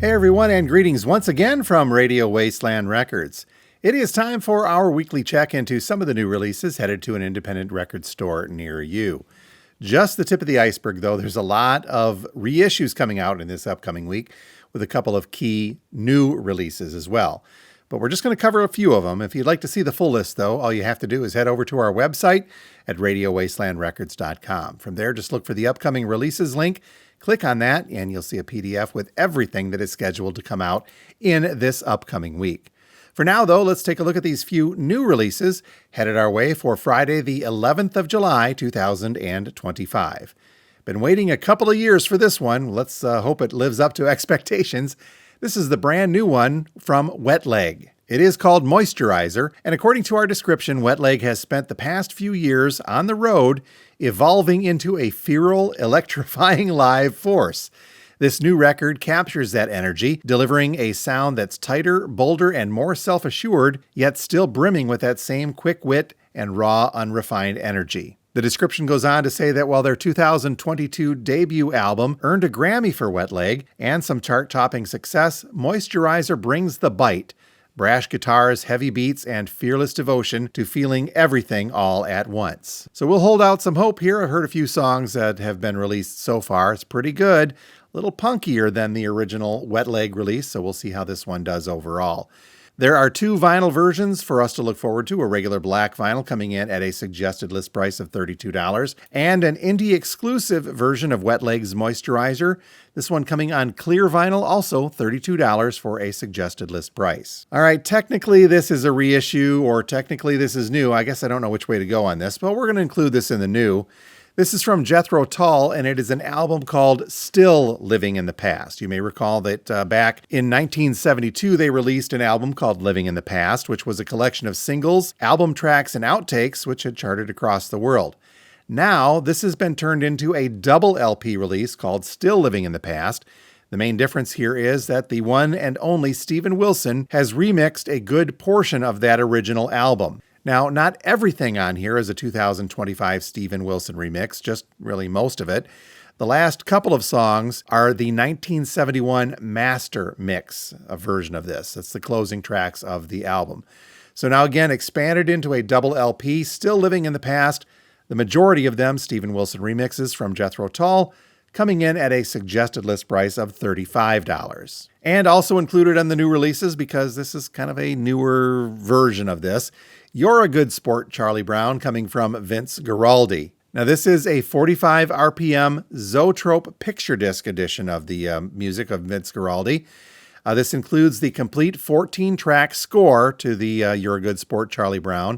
Hey everyone, and greetings once again from Radio Wasteland Records. It is time for our weekly check into some of the new releases headed to an independent record store near you. Just the tip of the iceberg, though. There's a lot of reissues coming out in this upcoming week with a couple of key new releases as well. But we're just going to cover a few of them. If you'd like to see the full list, though, all you have to do is head over to our website at radiowastelandrecords.com. From there, just look for the upcoming releases link. Click on that, and you'll see a PDF with everything that is scheduled to come out in this upcoming week. For now, though, let's take a look at these few new releases headed our way for Friday, the 11th of July, 2025. Been waiting a couple of years for this one. Let's hope it lives up to expectations. This is the brand new one from Wet Leg. It is called Moisturizer, and according to our description, Wet Leg has spent the past few years on the road evolving into a feral, electrifying live force. This new record captures that energy, delivering a sound that's tighter, bolder, and more self-assured, yet still brimming with that same quick wit and raw, unrefined energy. The description goes on to say that while their 2022 debut album earned a Grammy for Wet Leg and some chart-topping success, Moisturizer brings the bite. Brash guitars, heavy beats, and fearless devotion to feeling everything all at once. So we'll hold out some hope here. I've heard a few songs that have been released so far. It's pretty good. A little punkier than the original Wet Leg release, so we'll see how this one does overall. There are two vinyl versions for us to look forward to, a regular black vinyl coming in at a suggested list price of $32, and an indie exclusive version of Wet Leg's Moisturizer. This one coming on clear vinyl, also $32 for a suggested list price. All right, technically this is a reissue, or technically this is new. I guess I don't know which way to go on this, but we're going to include this in the new. This is from Tull, and it is an album called Still Living in the Past. You may recall that back in 1972, they released an album called Living in the Past, which was a collection of singles, album tracks, and outtakes, which had charted across the world. Now, this has been turned into a double LP release called Still Living in the Past. The main difference here is that the one and only Steven Wilson has remixed a good portion of that original album. Now, not everything on here is a 2025 Steven Wilson remix, just really most of it. The last couple of songs are the 1971 master mix, a version of this. That's the closing tracks of the album. So now again, expanded into a double LP, Still Living in the Past. The majority of them, Steven Wilson remixes from Tull, coming in at a suggested list price of $35. And also included on the new releases, because this is kind of a newer version of this, You're a Good Sport, Charlie Brown, coming from Vince Guaraldi. Now, this is a 45 RPM Zoetrope picture disc edition of the music of Vince Guaraldi. This includes the complete 14-track score to the You're a Good Sport, Charlie Brown,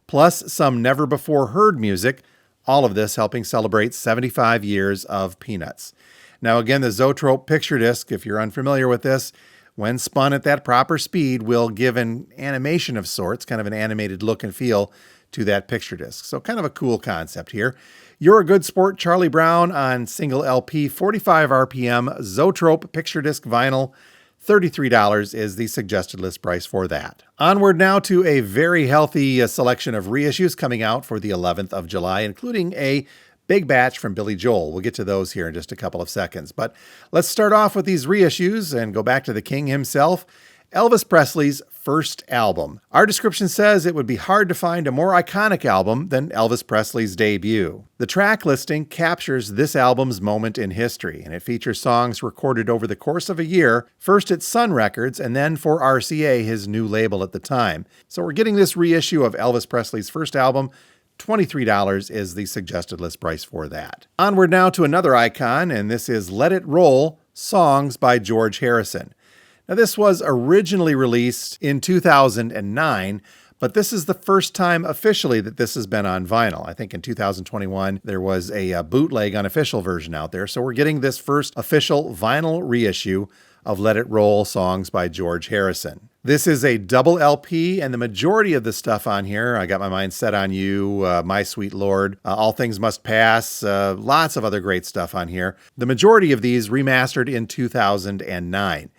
plus some never-before-heard music, all of this helping celebrate 75 years of Peanuts. Now, again, the Zoetrope picture disc, if you're unfamiliar with this, when spun at that proper speed, will give an animation of sorts, kind of an animated look and feel to that picture disc. So kind of a cool concept here. You're a Good Sport, Charlie Brown on single LP, 45 RPM, Zoetrope picture disc vinyl. $33 is the suggested list price for that. Onward now to a very healthy selection of reissues coming out for the 11th of July, including a big batch from Billy Joel. We'll get to those here in just a couple of seconds. But let's start off with these reissues and go back to the king himself, Elvis Presley's first album. Our description says it would be hard to find a more iconic album than Elvis Presley's debut. The track listing captures this album's moment in history, and it features songs recorded over the course of a year, first at Sun Records and then for RCA, his new label at the time. So we're getting this reissue of Elvis Presley's first album. $23 is the suggested list price for that. Onward now to another icon, and this is Let It Roll, Songs by George Harrison. Now, this was originally released in 2009, but this is the first time officially that this has been on vinyl. I think in 2021, there was a bootleg unofficial version out there, so we're getting this first official vinyl reissue of Let It Roll, Songs by George Harrison. This is a double LP, and the majority of the stuff on here, I Got My Mind Set on You, My Sweet Lord, All Things Must Pass, lots of other great stuff on here. The majority of these remastered in 2009.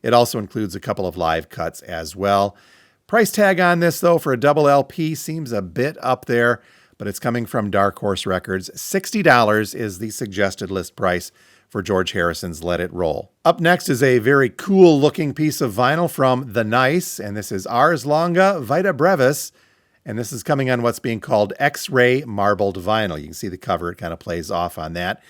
It also includes a couple of live cuts as well. Price tag on this, though, for a double LP seems a bit up there, but it's coming from Dark Horse Records. $60 is the suggested list price for George Harrison's Let It Roll. Up next is a very cool looking piece of vinyl from The Nice, and this is Ars Longa Vita Brevis, and this is coming on what's being called X-ray marbled vinyl. You can see the cover, it kind of plays off on that.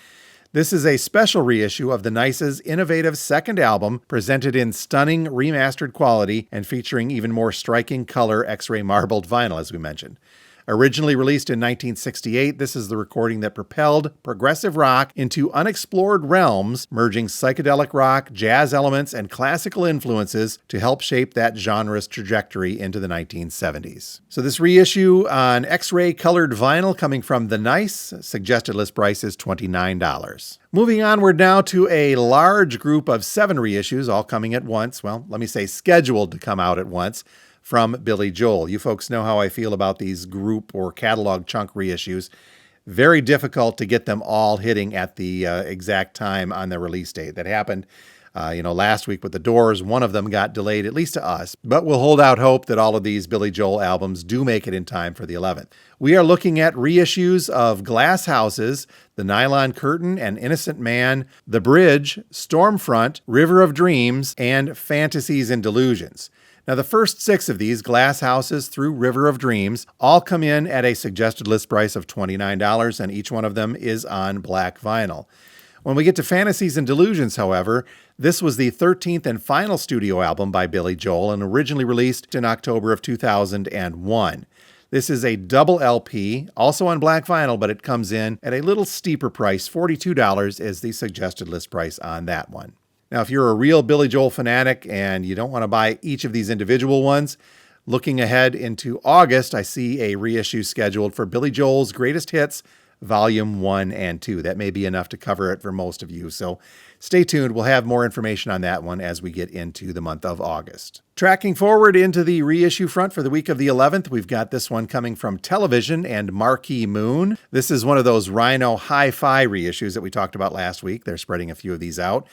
This is a special reissue of The Nice's innovative second album, presented in stunning remastered quality and featuring even more striking color X-ray marbled vinyl, as we mentioned. Originally released in 1968, this is the recording that propelled progressive rock into unexplored realms, merging psychedelic rock, jazz elements, and classical influences to help shape that genre's trajectory into the 1970s. So this reissue on X-ray colored vinyl coming from The Nice, suggested list price is $29. Moving onward now to a large group of 7 reissues, all coming at once. Well, let me say scheduled to come out at once. From Billy Joel. You folks know how I feel about these group or catalog chunk reissues. Very difficult to get them all hitting at the exact time on their release date. That happened, last week with The Doors. One of them got delayed, at least to us. But we'll hold out hope that all of these Billy Joel albums do make it in time for the 11th. We are looking at reissues of Glass Houses, The Nylon Curtain, and Innocent Man, The Bridge, Stormfront, River of Dreams, and Fantasies and Delusions. Now, the first 6 of these, Glass Houses through River of Dreams, all come in at a suggested list price of $29, and each one of them is on black vinyl. When we get to Fantasies and Delusions, however, this was the 13th and final studio album by Billy Joel and originally released in October of 2001. This is a double LP, also on black vinyl, but it comes in at a little steeper price. $42 is the suggested list price on that one. Now, if you're a real Billy Joel fanatic and you don't want to buy each of these individual ones, looking ahead into August, I see a reissue scheduled for Billy Joel's Greatest Hits, Volume 1 and 2. That may be enough to cover it for most of you, so stay tuned. We'll have more information on that one as we get into the month of August. Tracking forward into the reissue front for the week of the 11th, we've got this one coming from Television and Marquee Moon. This is one of those Rhino Hi-Fi reissues that we talked about last week. They're spreading a few of these out.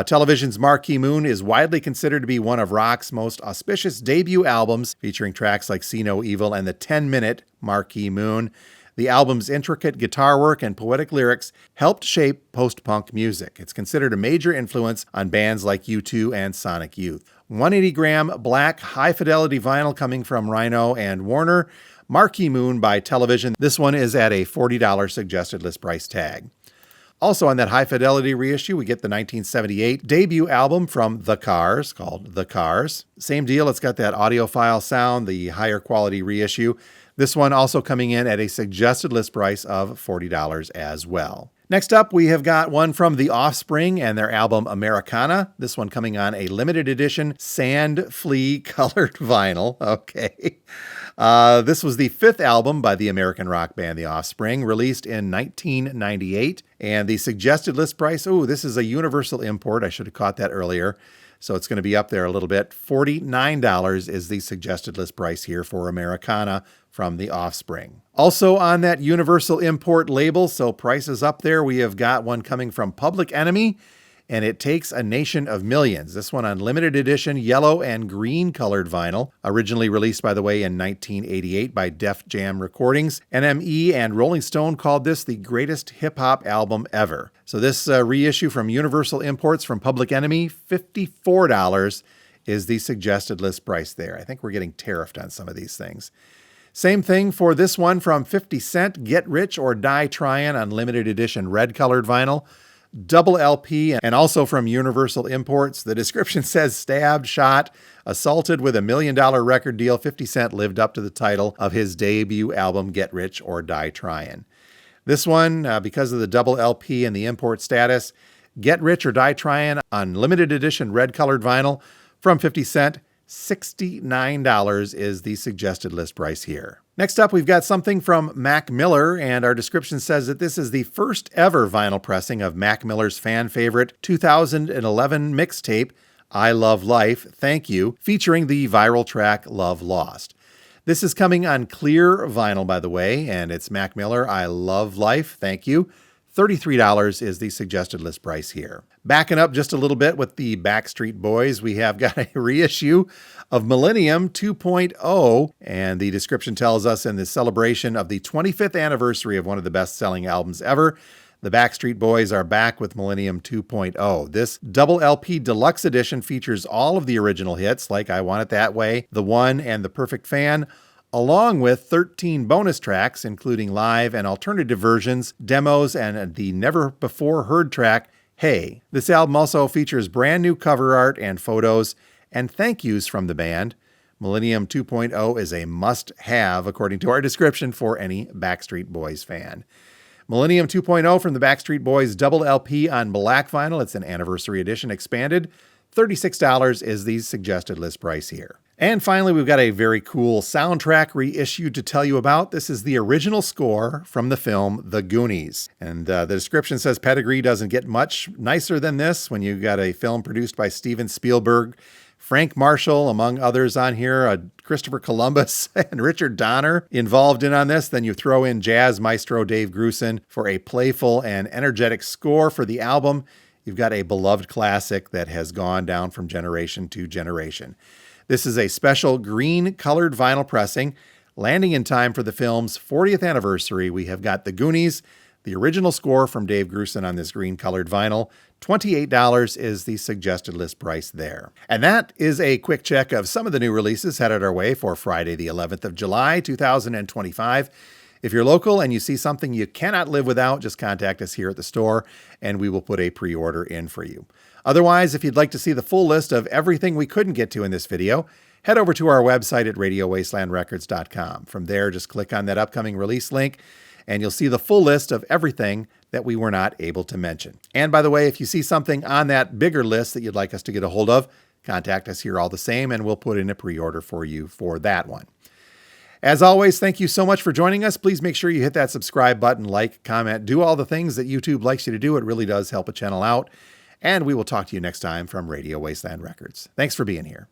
Television's Marquee Moon is widely considered to be one of rock's most auspicious debut albums, featuring tracks like See No Evil and the 10-minute Marquee Moon. The album's intricate guitar work and poetic lyrics helped shape post-punk music. It's considered a major influence on bands like U2 and Sonic Youth. 180-gram black high-fidelity vinyl coming from Rhino and Warner. Marquee Moon by Television. This one is at a $40 suggested list price tag. Also on that high-fidelity reissue, we get the 1978 debut album from The Cars, called The Cars. Same deal, it's got that audiophile sound, the higher quality reissue. This one also coming in at a suggested list price of $40 as well. Next up, we have got one from The Offspring and their album Americana. This one coming on a limited edition sand flea colored vinyl. Okay. This was the 5th album by the American rock band The Offspring, released in 1998. And the suggested list price, this is a universal import. I should have caught that earlier. So it's going to be up there a little bit. $49 is the suggested list price here for Americana from The Offspring. Also on that universal import label, so prices up there, we have got one coming from Public Enemy, and It Takes a Nation of Millions. This one on limited edition yellow and green colored vinyl, originally released, by the way, in 1988 by Def Jam Recordings. NME and Rolling Stone called this the greatest hip-hop album ever. So this reissue from Universal Imports from Public Enemy, $54 is the suggested list price there. I think we're getting tariffed on some of these things. Same thing for this one from 50 Cent, Get Rich or Die Tryin' on limited edition red colored vinyl. Double LP, and also from Universal Imports. The description says stabbed, shot, assaulted with $1 million record deal. 50 Cent lived up to the title of his debut album, Get Rich or Die Tryin'. This one, because of the double LP and the import status, Get Rich or Die Tryin' on limited edition red colored vinyl from 50 Cent. $69 is the suggested list price here. Next up, we've got something from Mac Miller, and our description says that this is the first ever vinyl pressing of Mac Miller's fan favorite 2011 mixtape, I Love Life, Thank You, featuring the viral track Love Lost. This is coming on clear vinyl, by the way, and it's Mac Miller, I Love Life, Thank You. $33 is the suggested list price here. Backing up just a little bit with the Backstreet Boys, we have got a reissue of Millennium 2.0, and the description tells us in the celebration of the 25th anniversary of one of the best-selling albums ever, The Backstreet Boys are back with Millennium 2.0. This double LP deluxe edition features all of the original hits like I Want It That Way, The One, and The Perfect Fan, along with 13 bonus tracks, including live and alternative versions, demos, and the never-before-heard track, Hey. This album also features brand new cover art and photos and thank yous from the band. Millennium 2.0 is a must-have, according to our description, for any Backstreet Boys fan. Millennium 2.0 from the Backstreet Boys double LP on black vinyl. It's an anniversary edition expanded. $36 is the suggested list price here. And finally, we've got a very cool soundtrack reissued to tell you about. This is the original score from the film The Goonies. And the description says pedigree doesn't get much nicer than this when you got a film produced by Steven Spielberg, Frank Marshall, among others on here, Christopher Columbus and Richard Donner involved in on this. Then you throw in jazz maestro Dave Grusin for a playful and energetic score for the album. You've got a beloved classic that has gone down from generation to generation. This is a special green-colored vinyl pressing. Landing in time for the film's 40th anniversary, we have got The Goonies, the original score from Dave Grusin on this green-colored vinyl. $28 is the suggested list price there. And that is a quick check of some of the new releases headed our way for Friday, the 11th of July, 2025. If you're local and you see something you cannot live without, just contact us here at the store and we will put a pre-order in for you. Otherwise, if you'd like to see the full list of everything we couldn't get to in this video, head over to our website at radiowastelandrecords.com. From there, just click on that upcoming release link and you'll see the full list of everything that we were not able to mention. And by the way, if you see something on that bigger list that you'd like us to get a hold of, contact us here all the same and we'll put in a pre-order for you for that one. As always, thank you so much for joining us. Please make sure you hit that subscribe button, like, comment, do all the things that YouTube likes you to do. It really does help a channel out. And we will talk to you next time from Radio Wasteland Records. Thanks for being here.